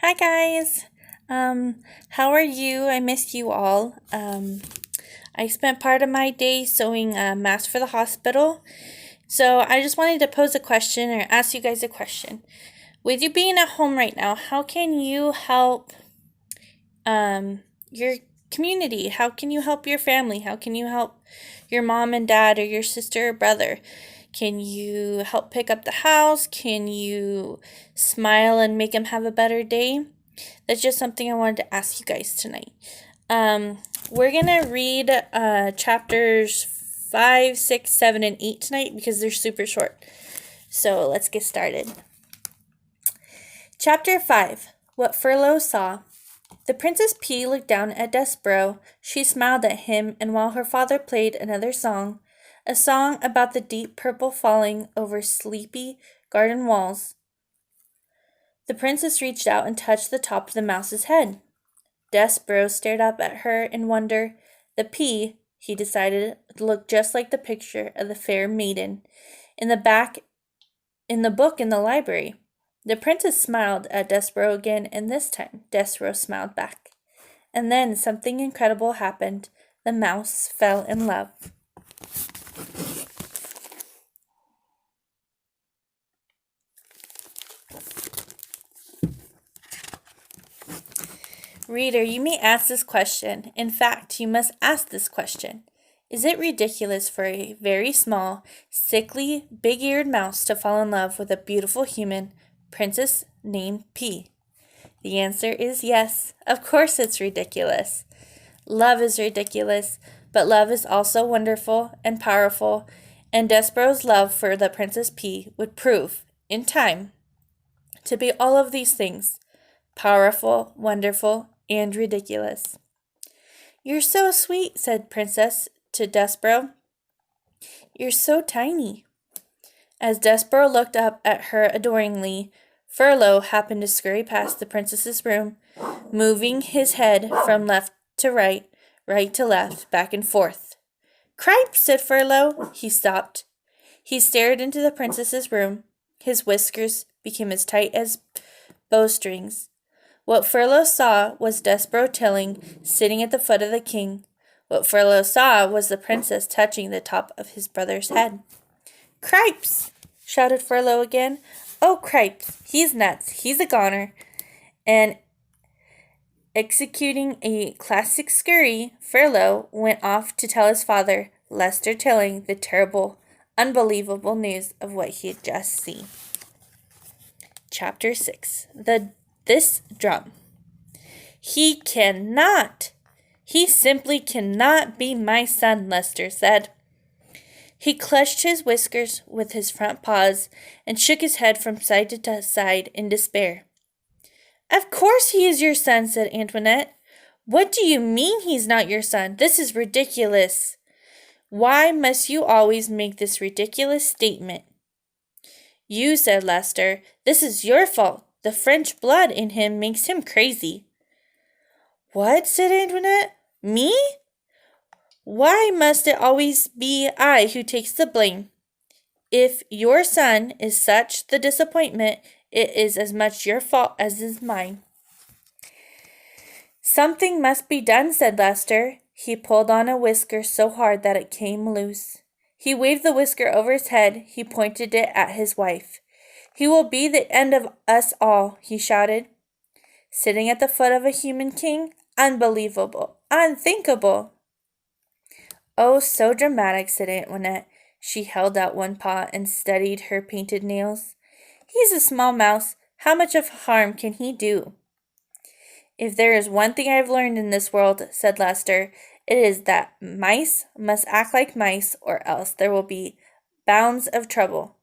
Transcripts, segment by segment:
Hi guys. How are you? I missed you all. I spent part of my day sewing a mask for the hospital. So I just wanted to pose a question or ask you guys a question. With you being at home right now, how can you help your community? How can you help your family? How can you help your mom and dad or your sister or brother? Can you help pick up the house? Can you smile and make them have a better day? That's just something I wanted to ask you guys tonight. We're going to read chapters 5, 6, 7, and 8 tonight because they're super short. So let's get started. Chapter 5, What Furlough Saw. The Princess P looked down at Despereaux. She smiled at him, and while her father played another song, a song about the deep purple falling over sleepy garden walls, the princess reached out and touched the top of the mouse's head. Despereaux stared up at her in wonder. The P, he decided, looked just like the picture of the fair maiden in the book in the library. The princess smiled at Despereaux again, and this time Despereaux smiled back. And then something incredible happened. The mouse fell in love. Reader, you may ask this question. In fact, you must ask this question. Is it ridiculous for a very small, sickly, big-eared mouse to fall in love with a beautiful human princess named P? The answer is yes. Of course it's ridiculous. Love is ridiculous, but love is also wonderful and powerful, and Despereaux's love for the Princess P would prove, in time, to be all of these things: powerful, wonderful, and ridiculous. "You're so sweet," said Princess to Despereaux. "You're so tiny." As Despereaux looked up at her adoringly, Furlough happened to scurry past the princess's room, moving his head from left to right, right to left, back and forth. "Cripe!" said Furlough. He stopped. He stared into the princess's room. His whiskers became as tight as bowstrings. What Furlough saw was Despereaux Tilling sitting at the foot of the king. What Furlough saw was the princess touching the top of his brother's head. "Cripes!" shouted Furlough again. "Oh, Cripes! He's nuts. He's a goner." And executing a classic scurry, Furlough went off to tell his father, Lester Tilling, the terrible, unbelievable news of what he had just seen. Chapter 6. This drum. "He simply cannot be my son," Lester said. He clutched his whiskers with his front paws and shook his head from side to side in despair. "Of course he is your son," said Antoinette. "What do you mean he's not your son? This is ridiculous. Why must you always make this ridiculous statement?" "You," said Lester. "This is your fault. The French blood in him makes him crazy." "What?" said Antoinette. "Me? Why must it always be I who takes the blame? If your son is such the disappointment, it is as much your fault as is mine." "Something must be done," said Lester. He pulled on a whisker so hard that it came loose. He waved the whisker over his head. He pointed it at his wife. "He will be the end of us all," he shouted. "Sitting at the foot of a human king? Unbelievable! Unthinkable!" "Oh, so dramatic," said Antoinette. She held out one paw and studied her painted nails. "He's a small mouse. How much of harm can he do?" "If there is one thing I have learned in this world," said Lester, "it is that mice must act like mice, or else there will be bounds of trouble.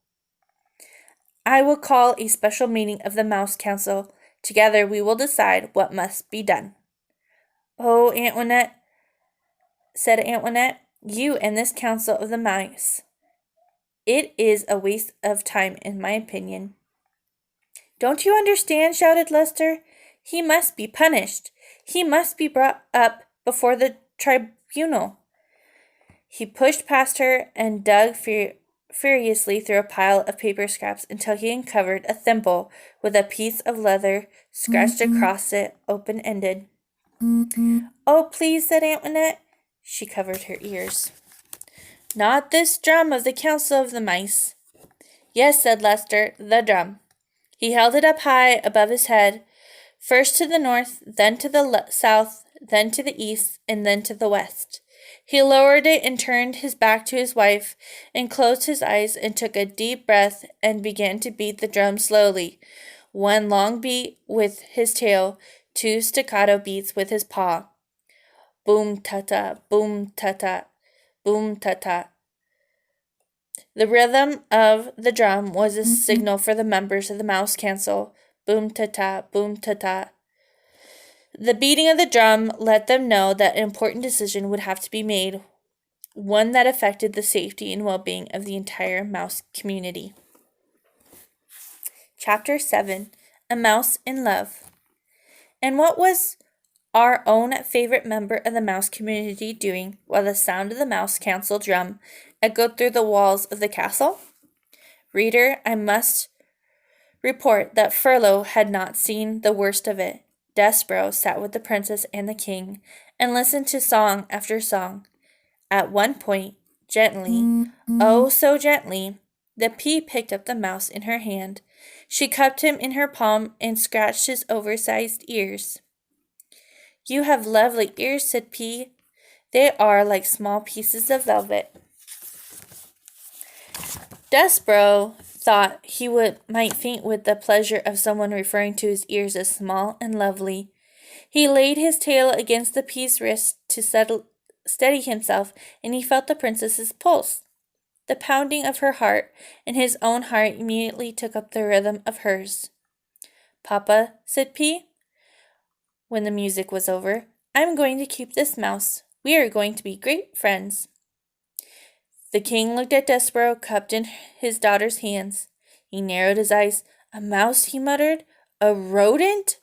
I will call a special meeting of the Mouse Council. Together we will decide what must be done." "Oh, Antoinette," said Antoinette, "you and this council of the mice. It is a waste of time, in my opinion." "Don't you understand?" shouted Lester. "He must be punished. He must be brought up before the tribunal." He pushed past her and dug furiously through a pile of paper scraps until he uncovered a thimble with a piece of leather scratched across it, open-ended. "Oh, please," said Antoinette. She covered her ears. "Not this drum of the Council of the Mice." "Yes," said Lester, "the drum." He held it up high above his head, first to the north, then to the south, then to the east, and then to the west. He lowered it and turned his back to his wife and closed his eyes and took a deep breath and began to beat the drum slowly. One long beat with his tail, two staccato beats with his paw. Boom ta-ta, boom ta-ta, boom ta-ta. The rhythm of the drum was a signal for the members of the Mouse Council. Boom ta-ta, boom ta-ta. The beating of the drum let them know that an important decision would have to be made, one that affected the safety and well-being of the entire mouse community. Chapter 7. A Mouse in Love. And what was our own favorite member of the mouse community doing while the sound of the Mouse Council drum echoed through the walls of the castle? Reader, I must report that Furlough had not seen the worst of it. Despereaux sat with the princess and the king and listened to song after song. At one point, gently, oh so gently, the pea picked up the mouse in her hand. She cupped him in her palm and scratched his oversized ears. "You have lovely ears," said Pea. "They are like small pieces of velvet." Despereaux thought he might faint with the pleasure of someone referring to his ears as small and lovely. He laid his tail against the Pea's wrist to steady himself, and he felt the princess's pulse, the pounding of her heart, and his own heart immediately took up the rhythm of hers. "Papa," said Pea, when the music was over, "I'm going to keep this mouse. We are going to be great friends." The king looked at Despereaux, cupped in his daughter's hands. He narrowed his eyes. "A mouse," he muttered. "A rodent?"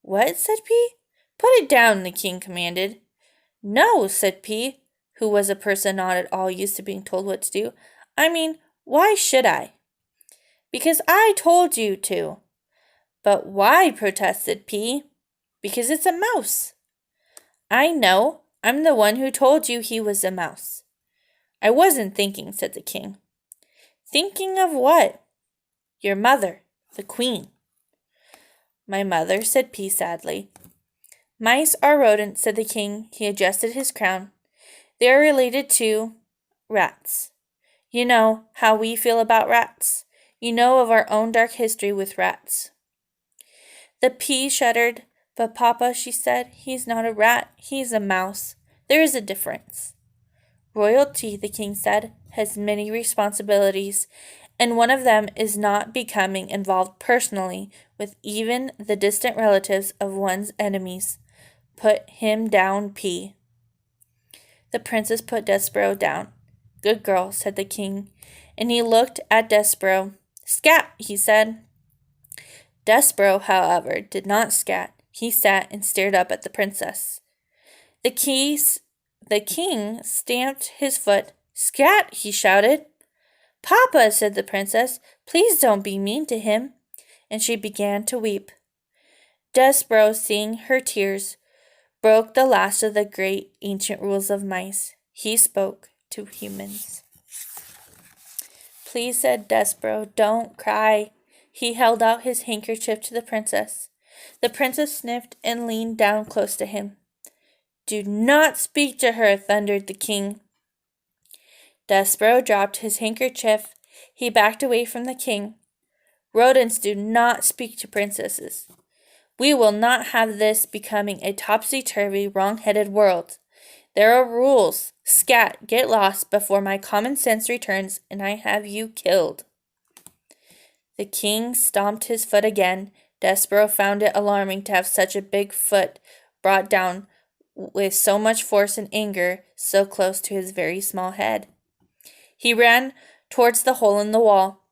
"What?" said Pea. "Put it down," the king commanded. "No," said Pea, who was a person not at all used to being told what to do. "I mean, why should I?" "Because I told you to." "But why?" protested Pea. "Because it's a mouse." "I know. I'm the one who told you he was a mouse." "I wasn't thinking," said the king. "Thinking of what?" "Your mother, the queen." "My mother," said Pea sadly. "Mice are rodents," said the king. He adjusted his crown. "They are related to rats. You know how we feel about rats. You know of our own dark history with rats." The Pea shuddered. "But Papa," she said, "he's not a rat. He's a mouse. There is a difference." "Royalty," the king said, "has many responsibilities, and one of them is not becoming involved personally with even the distant relatives of one's enemies. Put him down, Pea." The princess put Despereaux down. "Good girl," said the king, and he looked at Despereaux. "Scat," he said. Despereaux, however, did not scat. He sat and stared up at the princess. The king stamped his foot. "Scat!" he shouted. "Papa," said the princess, "please don't be mean to him." And she began to weep. Despereaux, seeing her tears, broke the last of the great ancient rules of mice. He spoke to humans. "Please," said Despereaux, "don't cry." He held out his handkerchief to the princess. The princess sniffed and leaned down close to him. "Do not speak to her," thundered the king. Despereaux dropped his handkerchief. He backed away from the king. "Rodents do not speak to princesses. We will not have this becoming a topsy-turvy, wrong-headed world. There are rules. Scat, get lost before my common sense returns and I have you killed." The king stomped his foot again. Despereaux found it alarming to have such a big foot brought down with so much force and anger so close to his very small head. He ran towards the hole in the wall,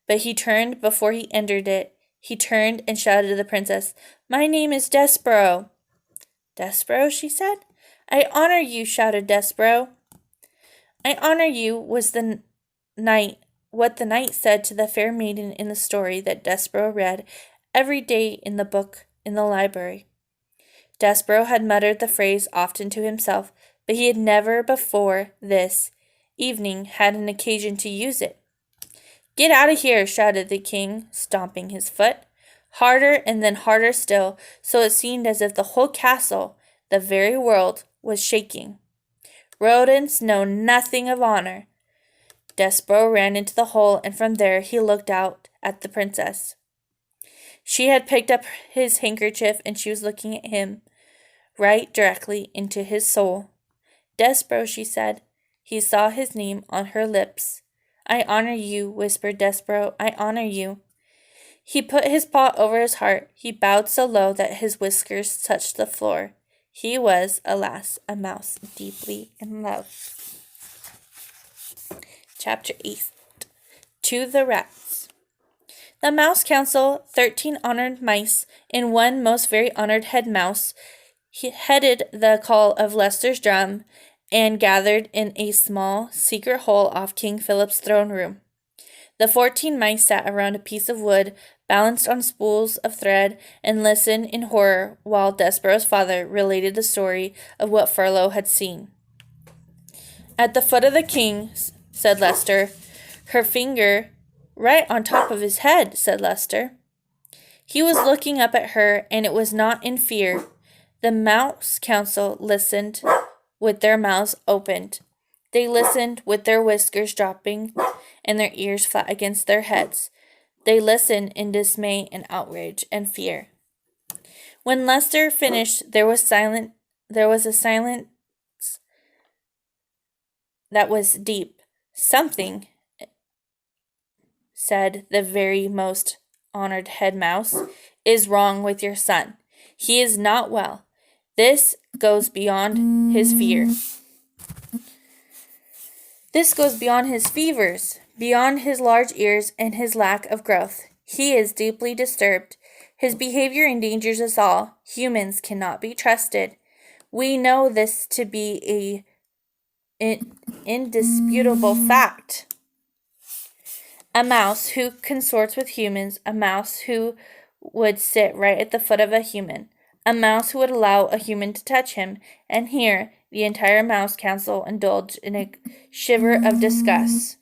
but he turned before he entered it. He turned and shouted to the princess, "My name is Despereaux." "Despereaux?" she said. "I honor you," shouted Despereaux. "I honor you" was the what the knight said to the fair maiden in the story that Despereaux read every day in the book in the library. Despereaux had muttered the phrase often to himself, but he had never before this evening had an occasion to use it. "Get out of here!" shouted the king, stomping his foot. Harder and then harder still, so it seemed as if the whole castle, the very world, was shaking. "Rodents know nothing of honor." Despereaux ran into the hole, and from there he looked out at the princess. She had picked up his handkerchief, and she was looking at him, right directly into his soul. "Despereaux," she said. He saw his name on her lips. "I honor you," whispered Despereaux. "I honor you." He put his paw over his heart. He bowed so low that his whiskers touched the floor. He was, alas, a mouse deeply in love. Chapter 8. To the Rats. The Mouse Council, 13 honored mice, and one most very honored head mouse, headed the call of Leicester's drum, and gathered in a small, secret hole off King Philip's throne room. The 14 mice sat around a piece of wood, balanced on spools of thread, and listened in horror while Despereaux's father related the story of what Furlough had seen. "At the foot of the king," said Leicester. "Her finger right on top of his head," said Leicester. He was looking up at her, and it was not in fear. The Mouse Council listened with their mouths opened. They listened with their whiskers dropping and their ears flat against their heads. They listened in dismay and outrage and fear. When Leicester finished, there was a silence that was deep. "Something," said the very most honored head mouse, "is wrong with your son. He is not well. This goes beyond his fear. This goes beyond his fevers, beyond his large ears and his lack of growth. He is deeply disturbed. His behavior endangers us all. Humans cannot be trusted. We know this to be an indisputable fact. A mouse who consorts with humans, a mouse who would sit right at the foot of a human, a mouse who would allow a human to touch him," and here the entire Mouse Council indulged in a shiver of disgust.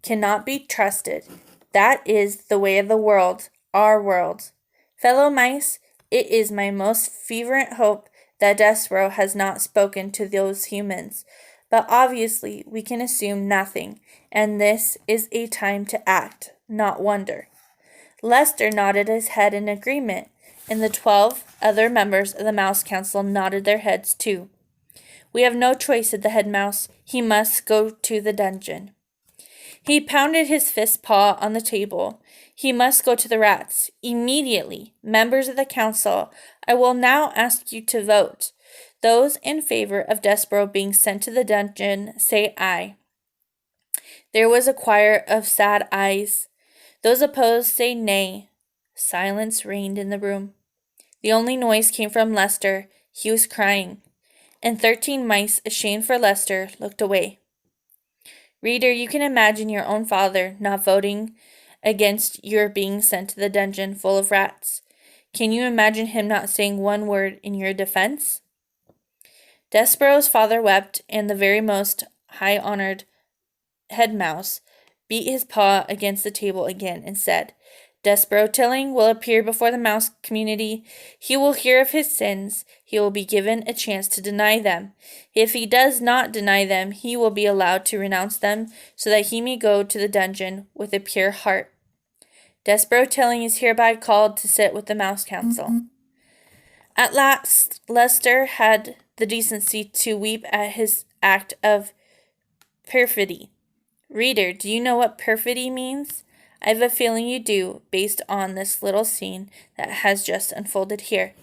"Cannot be trusted. That is the way of the world, our world. Fellow mice, it is my most fervent hope that Despereaux has not spoken to those humans, but obviously we can assume nothing, and this is a time to act, not wonder." Leicester nodded his head in agreement, and the 12 other members of the Mouse Council nodded their heads too. "We have no choice," said the head mouse. "He must go to the dungeon." He pounded his fist paw on the table. "He must go to the rats. Immediately. Members of the council, I will now ask you to vote. Those in favor of Despereaux being sent to the dungeon, say aye." There was a choir of sad ayes. Those opposed, say nay. Silence reigned in the room. The only noise came from Leicester. He was crying, and 13 mice, ashamed for Leicester, looked away. Reader, you can imagine your own father not voting against your being sent to the dungeon full of rats. Can you imagine him not saying one word in your defense? Despereaux's father wept, and the very most high-honored head mouse beat his paw against the table again and said, "Despereaux Tilling will appear before the mouse community. He will hear of his sins. He will be given a chance to deny them. If he does not deny them, he will be allowed to renounce them so that he may go to the dungeon with a pure heart. Despereaux Tilling is hereby called to sit with the Mouse Council." At last, Leicester had the decency to weep at his act of perfidy. Reader, do you know what perfidy means? I have a feeling you do, based on this little scene that has just unfolded here.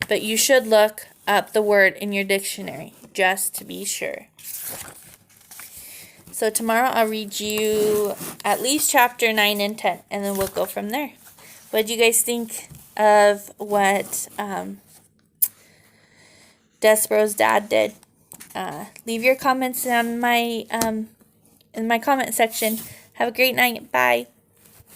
But you should look up the word in your dictionary, just to be sure. So tomorrow I'll read you at least chapter 9 and 10, and then we'll go from there. What do you guys think of what Despereaux's dad did? Leave your comments on my in my comment section. Have a great night. Bye.